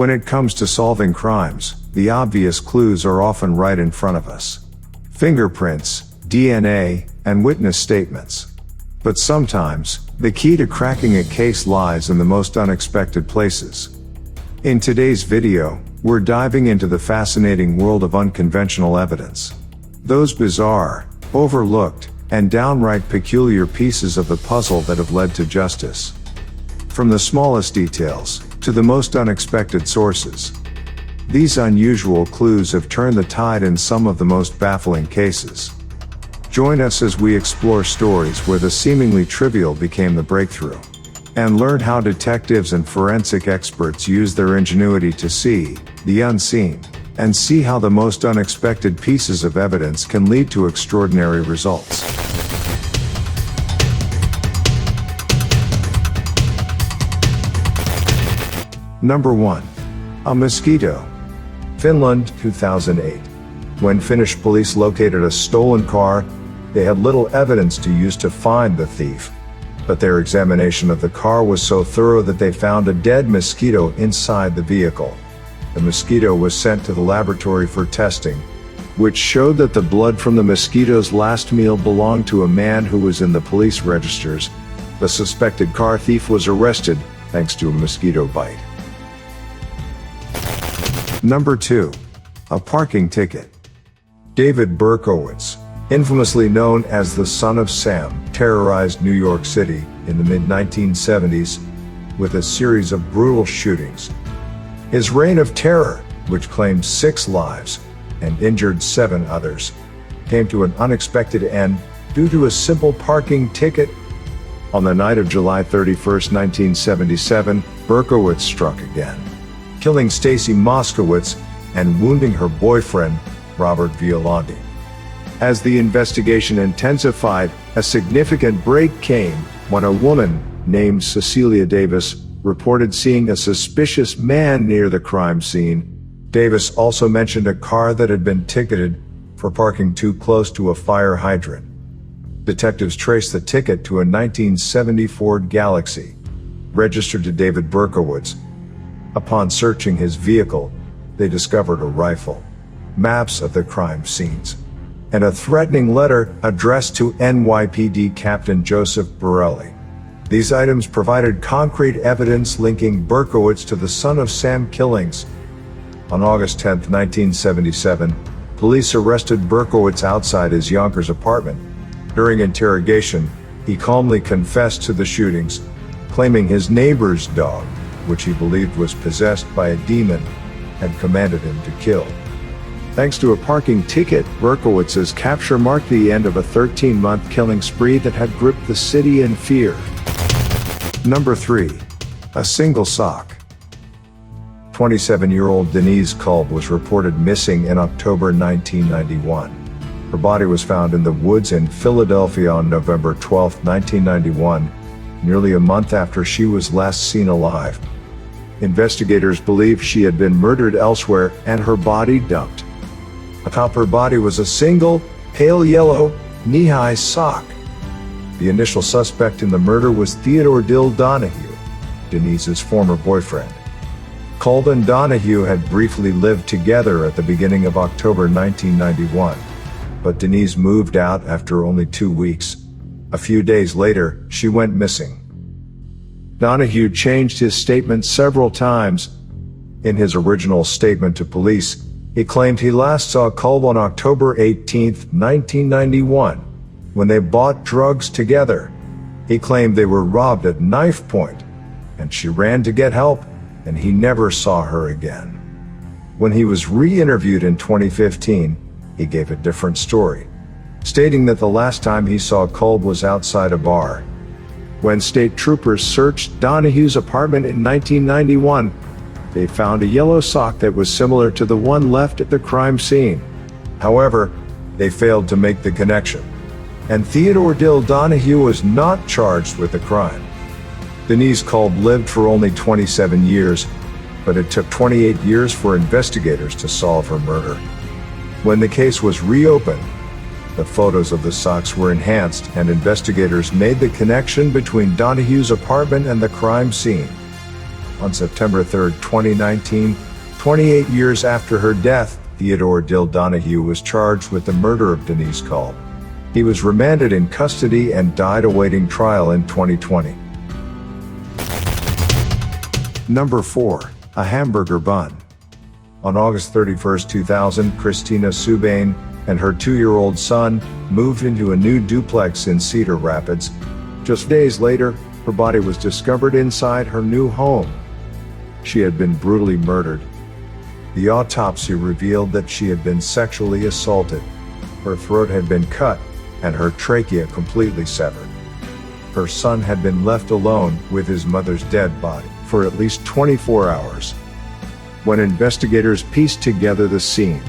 When it comes to solving crimes, the obvious clues are often right in front of us. Fingerprints, DNA, and witness statements. But sometimes, the key to cracking a case lies in the most unexpected places. In today's video, we're diving into the fascinating world of unconventional evidence. Those bizarre, overlooked, and downright peculiar pieces of the puzzle that have led to justice. From the smallest details, to the most unexpected sources. These unusual clues have turned the tide in some of the most baffling cases. Join us as we explore stories where the seemingly trivial became the breakthrough. And learn how detectives and forensic experts use their ingenuity to see the unseen, and see how the most unexpected pieces of evidence can lead to extraordinary results. Number 1. A mosquito. Finland, 2008. When Finnish police located a stolen car, they had little evidence to use to find the thief. But their examination of the car was so thorough that they found a dead mosquito inside the vehicle. The mosquito was sent to the laboratory for testing, which showed that the blood from the mosquito's last meal belonged to a man who was in the police registers. The suspected car thief was arrested thanks to a mosquito bite. Number 2. A parking ticket. David Berkowitz, infamously known as the Son of Sam, terrorized New York City in the mid-1970s with a series of brutal shootings. His reign of terror, which claimed 6 lives and injured 7 others, came to an unexpected end due to a simple parking ticket. On the night of July 31, 1977, Berkowitz struck again, killing Stacy Moskowitz and wounding her boyfriend, Robert Violandi. As the investigation intensified, a significant break came when a woman named Cecilia Davis reported seeing a suspicious man near the crime scene. Davis also mentioned a car that had been ticketed for parking too close to a fire hydrant. Detectives traced the ticket to a 1970 Ford Galaxy, registered to David Berkowitz. Upon searching his vehicle, they discovered a rifle, maps of the crime scenes, and a threatening letter addressed to NYPD Captain Joseph Borelli. These items provided concrete evidence linking Berkowitz to the Son of Sam killings. On August 10, 1977, police arrested Berkowitz outside his Yonkers apartment. During interrogation, he calmly confessed to the shootings, claiming his neighbor's dog, which he believed was possessed by a demon, had commanded him to kill. Thanks to a parking ticket, Berkowitz's capture marked the end of a 13-month killing spree that had gripped the city in fear. Number 3. A single sock. 27-year-old Denise Kolb was reported missing in October 1991. Her body was found in the woods in Philadelphia on November 12, 1991, nearly a month after she was last seen alive. Investigators believe she had been murdered elsewhere and her body dumped. Atop her body was a single, pale yellow, knee-high sock. The initial suspect in the murder was Theodore Dill Donahue, Denise's former boyfriend. Kolb and Donahue had briefly lived together at the beginning of October 1991, but Denise moved out after only 2 weeks. A few days later, she went missing. Donahue changed his statement several times. In his original statement to police, he claimed he last saw Kolb on October 18, 1991, when they bought drugs together. He claimed they were robbed at knife point, and she ran to get help, and he never saw her again. When he was re-interviewed in 2015, he gave a different story, stating that the last time he saw Kolb was outside a bar. When state troopers searched Donahue's apartment in 1991, they found a yellow sock that was similar to the one left at the crime scene. However, they failed to make the connection, and Theodore Dill Donahue was not charged with the crime. Denise Kolb lived for only 27 years, but it took 28 years for investigators to solve her murder. When the case was reopened, the photos of the socks were enhanced and investigators made the connection between Donahue's apartment and the crime scene. On September 3, 2019, 28 years after her death, Theodore Dill Donahue was charged with the murder of Denise Culp. He was remanded in custody and died awaiting trial in 2020. Number 4. A hamburger bun. On August 31, 2000, Christina Subane and her 2-year-old son moved into a new duplex in Cedar Rapids. Just days later, her body was discovered inside her new home. She had been brutally murdered. The autopsy revealed that she had been sexually assaulted. Her throat had been cut and her trachea completely severed. Her son had been left alone with his mother's dead body for at least 24 hours. When investigators pieced together the scene,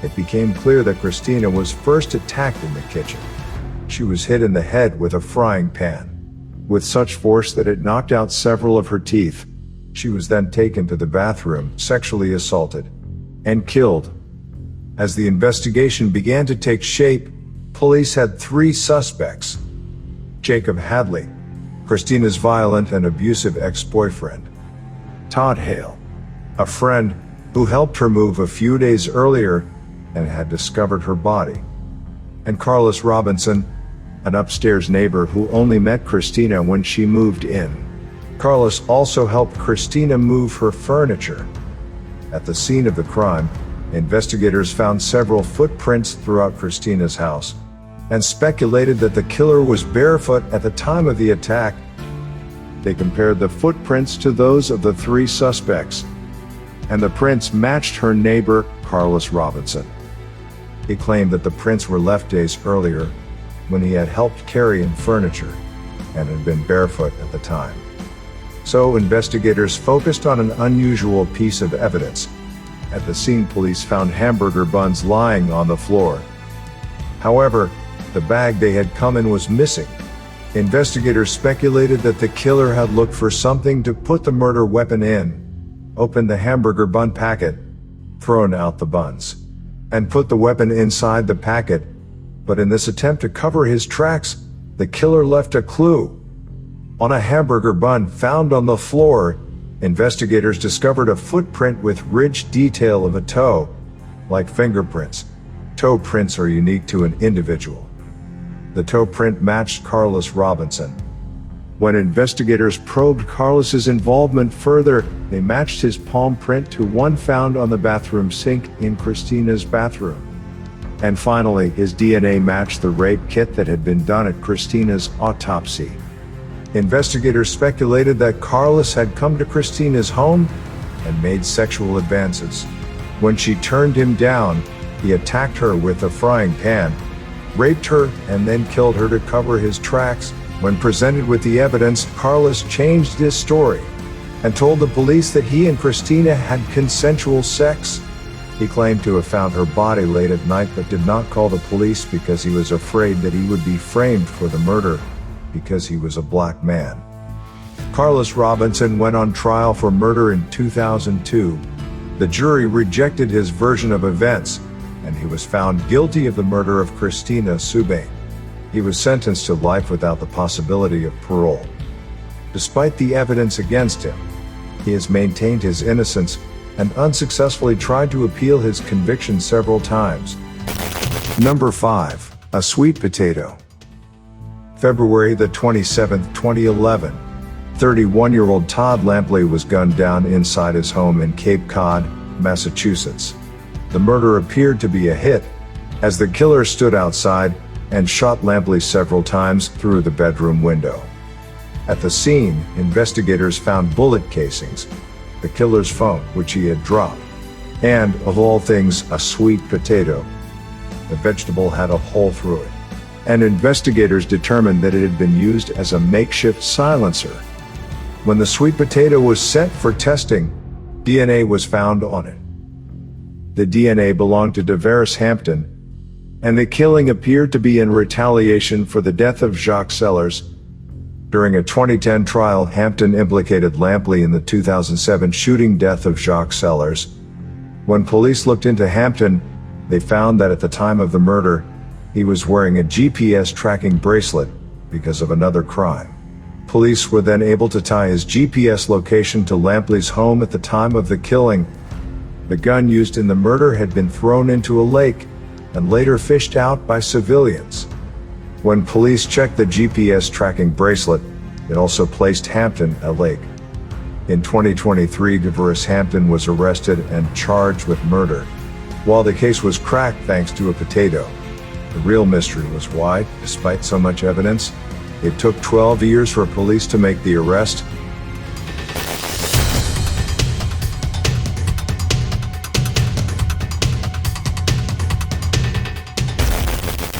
it became clear that Christina was first attacked in the kitchen. She was hit in the head with a frying pan, with such force that it knocked out several of her teeth. She was then taken to the bathroom, sexually assaulted, and killed. As the investigation began to take shape, police had 3 suspects: Jacob Hadley, Christina's violent and abusive ex-boyfriend; Todd Hale, a friend who helped her move a few days earlier and had discovered her body; and Carlos Robinson, an upstairs neighbor who only met Christina when she moved in. Carlos also helped Christina move her furniture. At the scene of the crime, investigators found several footprints throughout Christina's house and speculated that the killer was barefoot at the time of the attack. They compared the footprints to those of the 3 suspects, and the prints matched her neighbor, Carlos Robinson. He claimed that the prints were left days earlier, when he had helped carry in furniture and had been barefoot at the time. So investigators focused on an unusual piece of evidence. At the scene, police found hamburger buns lying on the floor. However, the bag they had come in was missing. Investigators speculated that the killer had looked for something to put the murder weapon in, opened the hamburger bun packet, thrown out the buns, and put the weapon inside the packet. But in this attempt to cover his tracks, the killer left a clue. On a hamburger bun found on the floor, investigators discovered a footprint with rich detail of a toe. Like fingerprints, toe prints are unique to an individual. The toe print matched Carlos Robinson. When investigators probed Carlos's involvement further, they matched his palm print to one found on the bathroom sink in Christina's bathroom. And finally, his DNA matched the rape kit that had been done at Christina's autopsy. Investigators speculated that Carlos had come to Christina's home and made sexual advances. When she turned him down, he attacked her with a frying pan, raped her, and then killed her to cover his tracks. When presented with the evidence, Carlos changed his story and told the police that he and Christina had consensual sex. He claimed to have found her body late at night but did not call the police because he was afraid that he would be framed for the murder because he was a black man. Carlos Robinson went on trial for murder in 2002. The jury rejected his version of events, and he was found guilty of the murder of Christina Subane. He was sentenced to life without the possibility of parole. Despite the evidence against him, he has maintained his innocence and unsuccessfully tried to appeal his conviction several times. Number 5. A sweet potato. February the 27th, 2011, 31-year-old Todd Lampley was gunned down inside his home in Cape Cod, Massachusetts. The murder appeared to be a hit, as the killer stood outside and shot Lampley several times through the bedroom window. At the scene, investigators found bullet casings, the killer's phone, which he had dropped, and, of all things, a sweet potato. The vegetable had a hole through it, and investigators determined that it had been used as a makeshift silencer. When the sweet potato was sent for testing, DNA was found on it. The DNA belonged to DeVaris Hampton, and the killing appeared to be in retaliation for the death of Jacques Sellers. During a 2010 trial, Hampton implicated Lampley in the 2007 shooting death of Jacques Sellers. When police looked into Hampton, they found that at the time of the murder, he was wearing a GPS tracking bracelet because of another crime. Police were then able to tie his GPS location to Lampley's home at the time of the killing. The gun used in the murder had been thrown into a lake and later fished out by civilians. When police checked the GPS tracking bracelet, it also placed Hampton at lake. In 2023, DeVoris Hampton was arrested and charged with murder. While the case was cracked thanks to a potato, the real mystery was why, despite so much evidence, it took 12 years for police to make the arrest